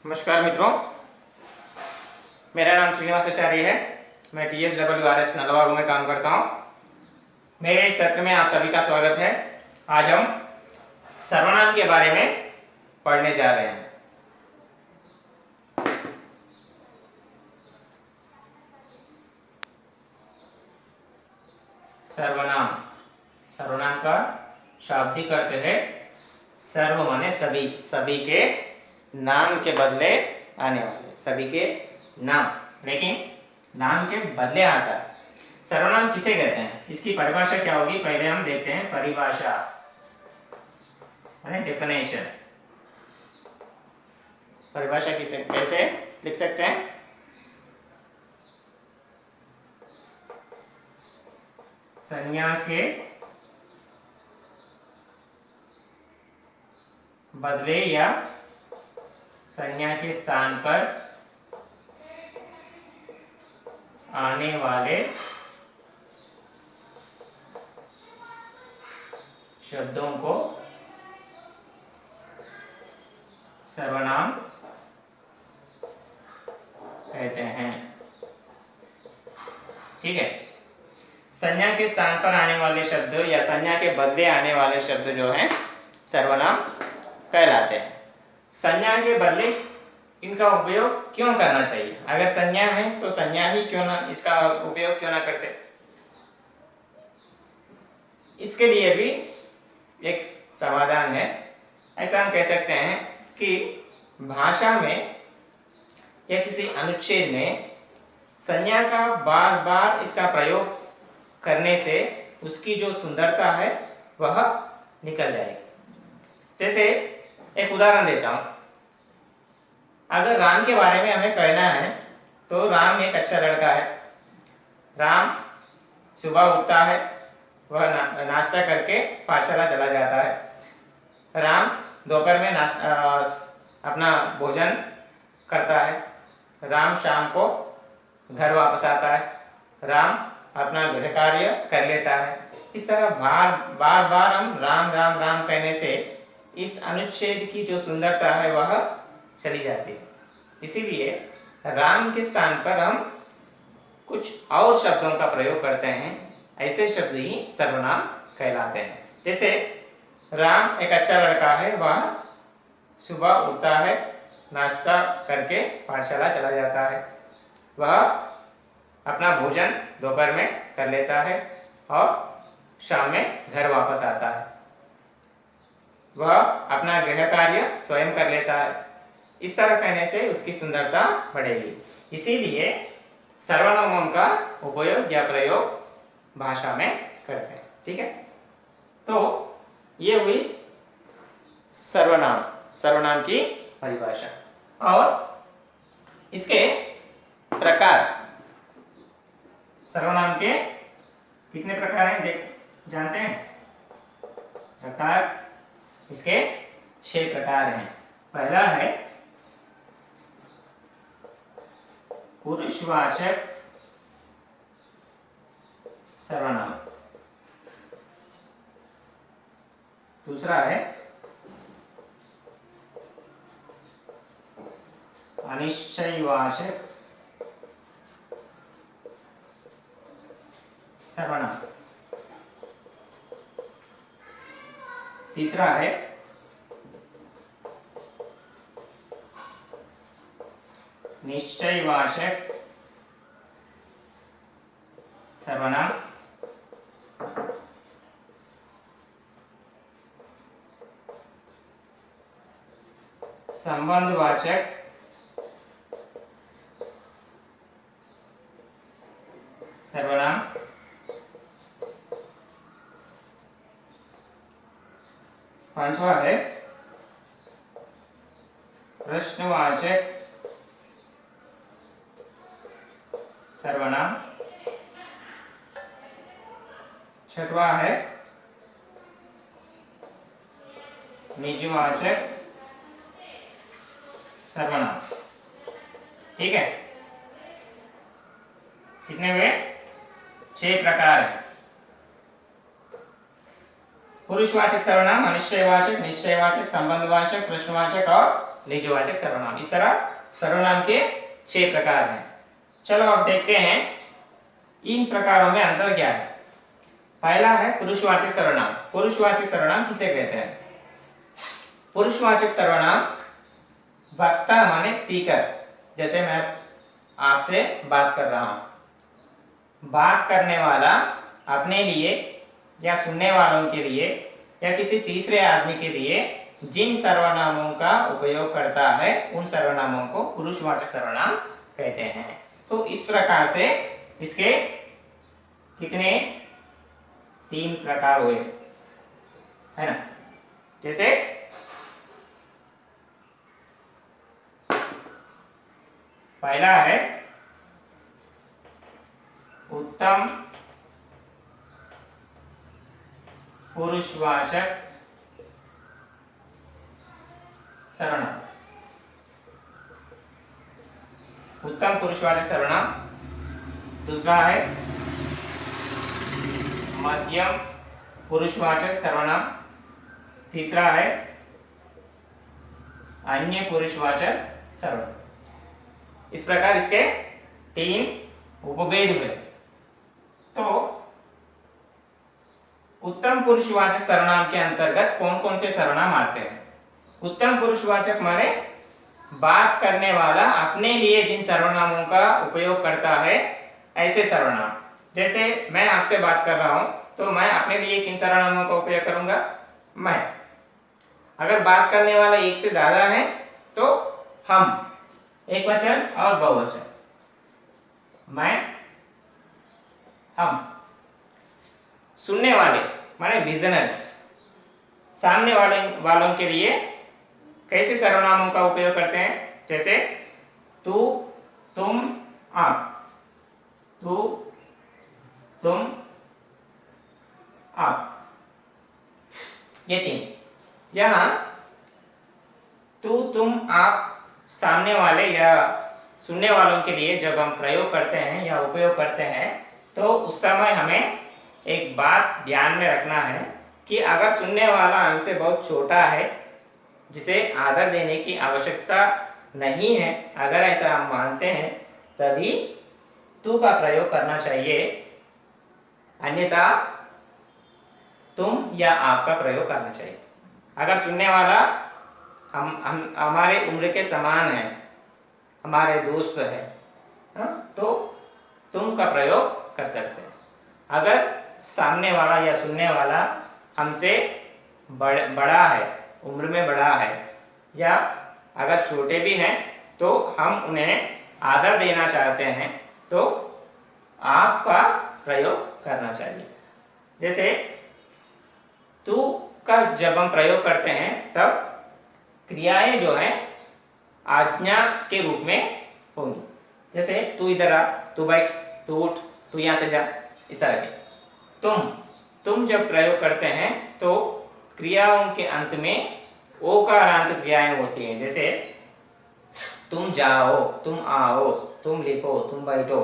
नमस्कार मित्रों, मेरा नाम श्रीनिवासाचार्य है। मैं TSRS नलवागु में काम करता हूँ। मेरे इस सत्र में आप सभी का स्वागत है। आज हम सर्वनाम के बारे में पढ़ने जा रहे हैं। सर्वनाम, सर्वनाम का शाब्दिक अर्थ है सर्व माने सभी, सभी के नाम के बदले आने वाले, सभी के नाम, लेकिन नाम के बदले आता है। सर्वनाम किसे कहते हैं, इसकी परिभाषा क्या होगी, पहले हम देखते हैं परिभाषा यानी डेफिनेशन। परिभाषा किसे कैसे लिख सकते हैं? संज्ञा के बदले या संज्ञा के स्थान पर आने वाले शब्दों को सर्वनाम कहते हैं। ठीक है, संज्ञा के स्थान पर आने वाले शब्द या संज्ञा के बदले आने वाले शब्द जो हैं सर्वनाम कहलाते हैं। संज्ञा के बदले इनका उपयोग क्यों करना चाहिए? अगर संज्ञा है तो संज्ञा ही क्यों ना, इसका उपयोग क्यों ना करते? इसके लिए भी एक समाधान है। ऐसा हम कह सकते हैं कि भाषा में या किसी अनुच्छेद में संज्ञा का बार बार इसका प्रयोग करने से उसकी जो सुंदरता है वह निकल जाएगी। जैसे एक उदाहरण देता हूं, अगर राम के बारे में हमें कहना है तो राम एक अच्छा लड़का है। राम सुबह उठता है, वह नाश्ता करके पाठशाला चला जाता है। राम दोपहर में अपना भोजन करता है। राम शाम को घर वापस आता है। राम अपना गृह कार्य कर लेता है। इस तरह बार बार हम राम राम राम कहने से इस अनुच्छेद की जो सुंदरता है वह चली जाती है। इसीलिए राम के स्थान पर हम कुछ और शब्दों का प्रयोग करते हैं। ऐसे शब्द ही सर्वनाम कहलाते हैं। जैसे राम एक अच्छा लड़का है, वह सुबह उठता है, नाश्ता करके पाठशाला चला जाता है। वह अपना भोजन दोपहर में कर लेता है और शाम में घर वापस आता है। वह अपना गृह कार्य स्वयं कर लेता है। इस तरह कहने से उसकी सुंदरता बढ़ेगी। इसीलिए सर्वनामों का उपयोग या प्रयोग भाषा में करते हैं। ठीक है, तो ये हुई सर्वनाम, सर्वनाम की परिभाषा। और इसके प्रकार, सर्वनाम के कितने प्रकार हैं जानते हैं? प्रकार इसके 6 प्रकार हैं। पहला है पुरुषवाचक सर्वनाम। दूसरा है अनिश्चयवाचक सर्वनाम। तीसरा है निश्चयवाचक सर्वनाम। संबंधवाचक सर्वनाम। पांचवा है प्रश्नवाचक सर्वनाम। छठवा है निजवाचक सर्वनाम। ठीक है, कितने हुए? 6 प्रकार है। पुरुषवाचक सर्वनाम, अनिश्चयवाचक, निश्चयवाचक, संबंधवाचक, प्रश्नवाचक और निजवाचक सर्वनाम। इस तरह सर्वनाम के 6 प्रकार हैं। चलो अब देखते हैं इन प्रकारों में अंतर क्या है। पहला है पुरुषवाचक सर्वनाम। पुरुषवाचक सर्वनाम किसे कहते हैं? पुरुषवाचक सर्वनाम वक्ता माने स्पीकर, जैसे मैं आपसे बात कर रहा हूं, बात करने वाला अपने लिए या सुनने वालों के लिए या किसी तीसरे आदमी के लिए जिन सर्वनामों का उपयोग करता है उन सर्वनामों को पुरुषवाचक सर्वनाम कहते हैं। तो इस प्रकार से इसके कितने 3 प्रकार हुए, है ना। जैसे पहला है उत्तम पुरुषवाचक सर्वनाम। उत्तम पुरुषवाचक सर्वनाम। दूसरा है मध्यम पुरुषवाचक सर्वनाम। तीसरा है अन्य पुरुषवाचक सर्वनाम। इस प्रकार इसके 3 उपभेद हुए। तो उत्तम पुरुषवाचक सर्वनाम के अंतर्गत कौन कौन से सर्वनाम आते हैं? उत्तम पुरुषवाचक माने बात करने वाला अपने लिए जिन सर्वनामों का उपयोग करता है ऐसे सर्वनाम। जैसे मैं आपसे बात कर रहा हूं तो मैं अपने लिए किन सर्वनामों का उपयोग करूंगा? मैं। अगर बात करने वाला एक से ज्यादा है तो हम, एक वचन और बहुवचन, मैं, हम। सुनने वाले माने लिजनर्स, सामने वालों के लिए कैसे सर्वनामों का उपयोग करते हैं? जैसे तू, तुम, आप। तू, तुम, आप, ये 3। यहां तू, तुम, आप सामने वाले या सुनने वालों के लिए जब हम प्रयोग करते हैं या उपयोग करते हैं तो उस समय हमें एक बात ध्यान में रखना है कि अगर सुनने वाला हमसे बहुत छोटा है, जिसे आदर देने की आवश्यकता नहीं है, अगर ऐसा हम मानते हैं तभी तू का प्रयोग करना चाहिए, अन्यथा तुम या आप का प्रयोग करना चाहिए। अगर सुनने वाला हम हमारे उम्र के समान है, हमारे दोस्त है, तो तुम का प्रयोग कर सकते हैं। अगर सामने वाला या सुनने वाला हमसे बड़ा है, उम्र में बड़ा है, या अगर छोटे भी हैं तो हम उन्हें आदर देना चाहते हैं तो आपका प्रयोग करना चाहिए। जैसे तू का जब हम प्रयोग करते हैं तब क्रियाएं जो हैं आज्ञा के रूप में होंगी। जैसे तू इधर आ, तू बैठ, तू उठ, तू यहां से जा, इस तरह के। तुम जब प्रयोग करते हैं तो क्रियाओं के अंत में ओकारांत क्रियाएं होती हैं। जैसे तुम जाओ, तुम आओ, तुम लिखो, तुम बैठो,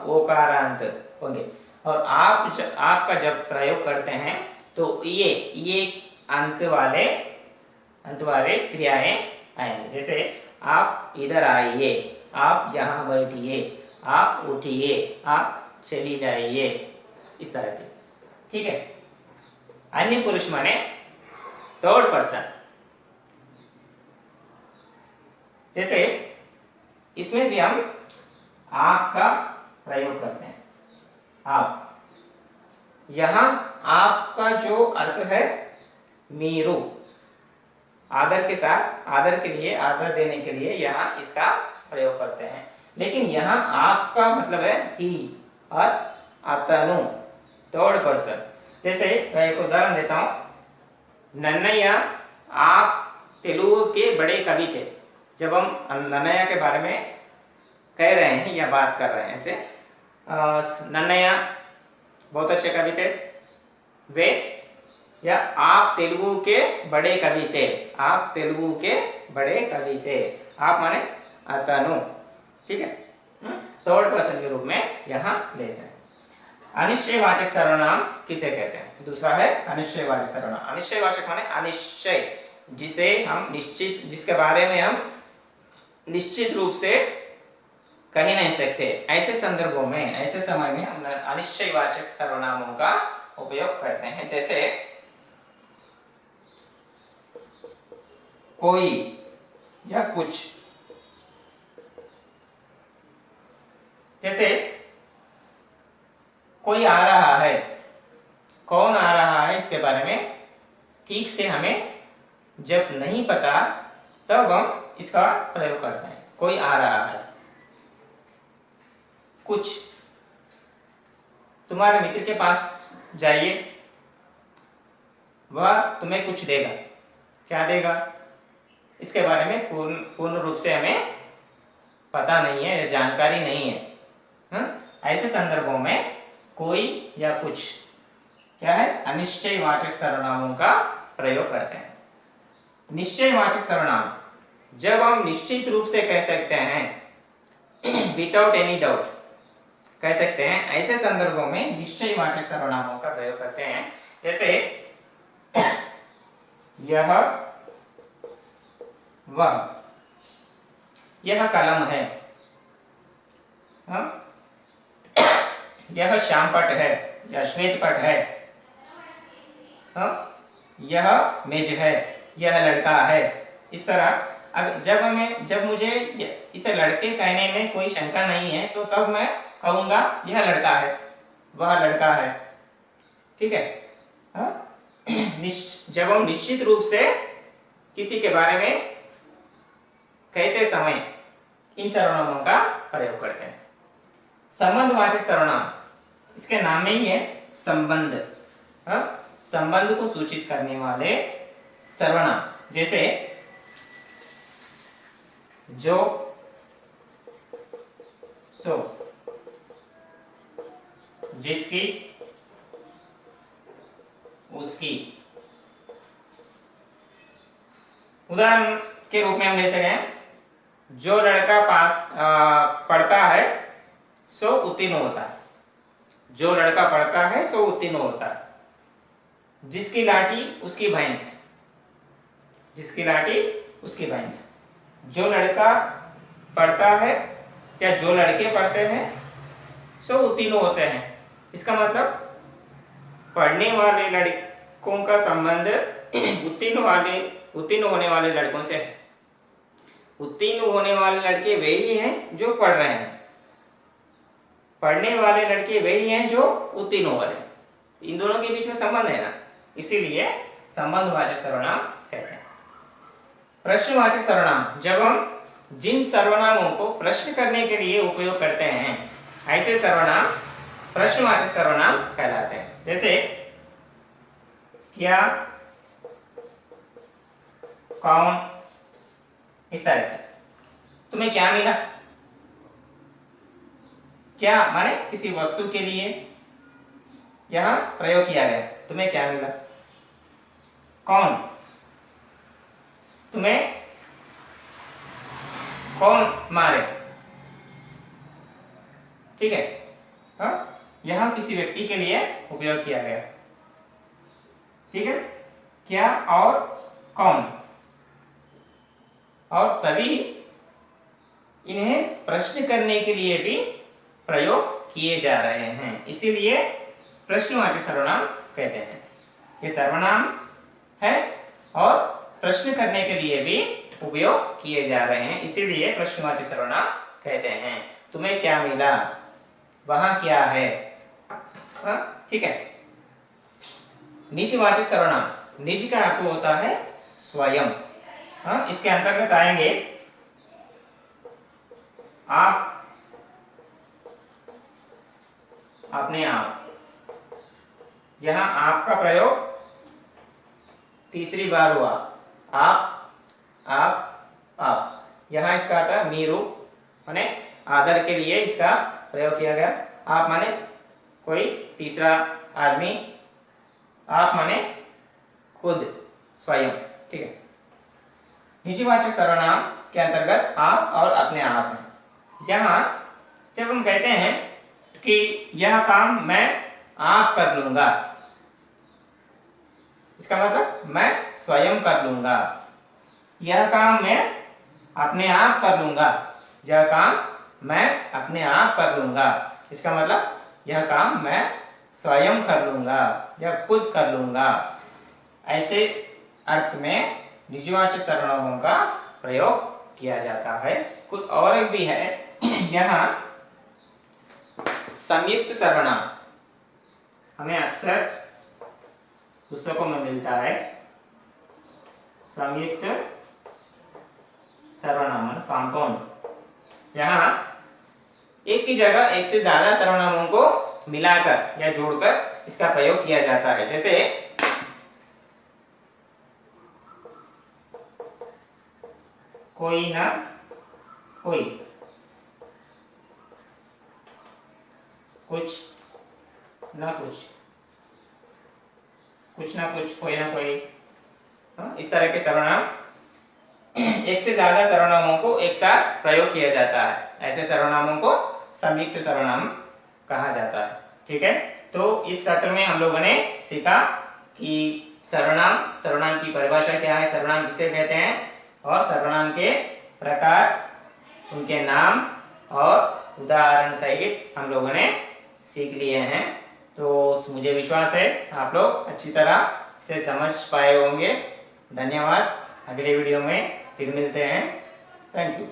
ओकारांत होंगे। और आपका जब प्रयोग करते हैं तो ये अंत वाले क्रियाएं आएंगे। जैसे आप इधर आइए, आप यहाँ बैठिए, आप उठिए, आप चली जाइए, इस तरह की। ठीक है। अन्य पुरुष माने थर्ड पर्सन। जैसे इसमें भी हम आपका प्रयोग करते हैं। आप, यहां आपका जो अर्थ है मीरू, आदर के साथ, आदर के लिए, आदर देने के लिए यहां इसका प्रयोग करते हैं। लेकिन यहां आपका मतलब है ही और अतनु, थर्ड पर्सन। जैसे मैं एक उदाहरण देता हूं। नन्नैया आप तेलुगु के बड़े कवि थे। जब हम नन्नैया के बारे में कह रहे हैं या बात कर रहे थे, नन्नैया बहुत अच्छे कवि थे वे, या आप तेलुगु के बड़े कवि थे, आप तेलुगु के बड़े कवि थे। आप माने अतनु, ठीक है, थर्ड पर्सन के रूप में यहां लेते हैं। अनिश्चयवाचक सर्वनाम किसे कहते हैं? दूसरा है अनिश्चयवाचक सर्वनाम। अनिश्चयवाचक माने अनिश्चय, जिसके बारे में हम निश्चित रूप से कह ही नहीं सकते, ऐसे संदर्भों में, ऐसे समय में हम अनिश्चयवाचक सर्वनामों का उपयोग करते हैं। जैसे कोई या कुछ, जैसे कोई आ रहा है, कौन आ रहा है इसके बारे में ठीक से हमें जब नहीं पता तब हम इसका प्रयोग करते हैं। कोई आ रहा है। कुछ, तुम्हारे मित्र के पास जाइए, वह तुम्हें कुछ देगा। क्या देगा इसके बारे में पूर्ण रूप से हमें पता नहीं है, जानकारी नहीं है। ऐसे संदर्भों में कोई या कुछ क्या है, अनिश्चयवाचक सर्वनामों का प्रयोग करते हैं। निश्चयवाचक सर्वनाम जब हम निश्चित रूप से कह सकते हैं, विदाउट एनी डाउट कह सकते हैं, ऐसे संदर्भों में निश्चयवाचक सर्वनामों का प्रयोग करते हैं। जैसे यह, वह, यह कलम है, यह श्यामपट है या श्वेतपट है, यह मेज है, यह लड़का है। इस तरह जब मुझे इसे लड़के कहने में कोई शंका नहीं है तो तब मैं कहूंगा यह लड़का है, वह लड़का है। ठीक है। जब हम निश्चित रूप से किसी के बारे में कहते समय इन सर्वनामों का प्रयोग करते हैं। संबंधवाचक सर्वनाम, इसके नाम में ही है संबंध, संबंध को सूचित करने वाले सर्वनाम। जैसे जो, सो, जिसकी, उसकी। उदाहरण के रूप में हम ले सकते हैं, जो लड़का पास पढ़ता है सो उत्तीर्ण होता है। जो लड़का पढ़ता है सो उत्तीर्ण होता है। जिसकी लाठी उसकी भैंस, जिसकी लाठी उसकी भैंस। जो लड़का पढ़ता है या जो लड़के पढ़ते हैं सो उत्तीर्ण होते हैं। इसका मतलब पढ़ने वाले लड़कों का संबंध उत्तीर्ण होने वाले लड़कों से है। उत्तीर्ण होने वाले लड़के वही हैं जो पढ़ रहे हैं, पढ़ने वाले लड़के वही हैं जो उत्तीर्ण हो रहे हैं। इन दोनों के बीच में संबंध है ना, इसीलिए संबंधवाचक सर्वनाम कहते हैं। प्रश्नवाचक सर्वनाम, जब हम जिन सर्वनामों को प्रश्न करने के लिए उपयोग करते हैं ऐसे सर्वनाम प्रश्नवाचक सर्वनाम कहलाते हैं। जैसे क्या, कौन, इस तरह के। तुम्हें क्या मिला? क्या माने किसी वस्तु के लिए यहां प्रयोग किया गया। तुम्हें क्या मिला? कौन, तुम्हें कौन मारे। ठीक है। यहां किसी व्यक्ति के लिए उपयोग किया गया। ठीक है। क्या और कौन, और तभी इन्हें प्रश्न करने के लिए भी प्रयोग किए जा रहे हैं, इसीलिए प्रश्नवाचक सर्वनाम कहते हैं। ये सर्वनाम है और प्रश्न करने के लिए भी उपयोग किए जा रहे हैं, इसीलिए प्रश्नवाचक सर्वनाम कहते हैं। तुम्हें क्या मिला, वहां क्या है। ठीक है। निजवाचक सर्वनाम, निज का अर्थ होता है स्वयं। इसके अंतर्गत आएंगे आप, अपने आप। यहां आपका प्रयोग तीसरी बार हुआ। आप। यहां इसका अर्थ है मीरू, माने आदर के लिए इसका प्रयोग किया गया। आप माने कोई तीसरा आदमी, आप माने खुद, स्वयं। ठीक है। निजवाचक सर्वनाम के अंतर्गत आप और अपने आप है। यहां जब हम कहते हैं कि यह काम मैं आप कर लूंगा, इसका मतलब मैं स्वयं कर लूंगा। यह काम मैं अपने आप कर लूंगा। यह काम मैं अपने आप कर लूंगा। इसका मतलब यह काम मैं स्वयं कर लूंगा या खुद कर लूंगा। ऐसे अर्थ में निजवाचक सर्वनामों का प्रयोग किया जाता है। कुछ और भी है यहाँ संयुक्त सर्वनाम हमें अक्सर पुस्तकों में मिलता है। संयुक्त सर्वनाम कॉम्पाउंड, यहाँ एक की जगह एक से ज्यादा सर्वनामों को मिलाकर या जोड़कर इसका प्रयोग किया जाता है। जैसे कोई ना कोई, कुछ ना कुछ, कुछ ना कुछ, कोई ना कोई, इस तरह के सर्वनाम एक से ज्यादा सर्वनामों को एक साथ प्रयोग किया जाता है। ऐसे सर्वनामों को संयुक्त सर्वनाम कहा जाता है। ठीक है, तो इस सत्र में हम लोगों ने सीखा कि सर्वनाम की परिभाषा क्या है, सर्वनाम किसे कहते हैं, और सर्वनाम के प्रकार, उनके नाम और उदाहरण सहित हम लोगों ने सीख लिए हैं। तो मुझे विश्वास है आप लोग अच्छी तरह से समझ पाए होंगे। धन्यवाद। अगले वीडियो में फिर मिलते हैं। Thank you.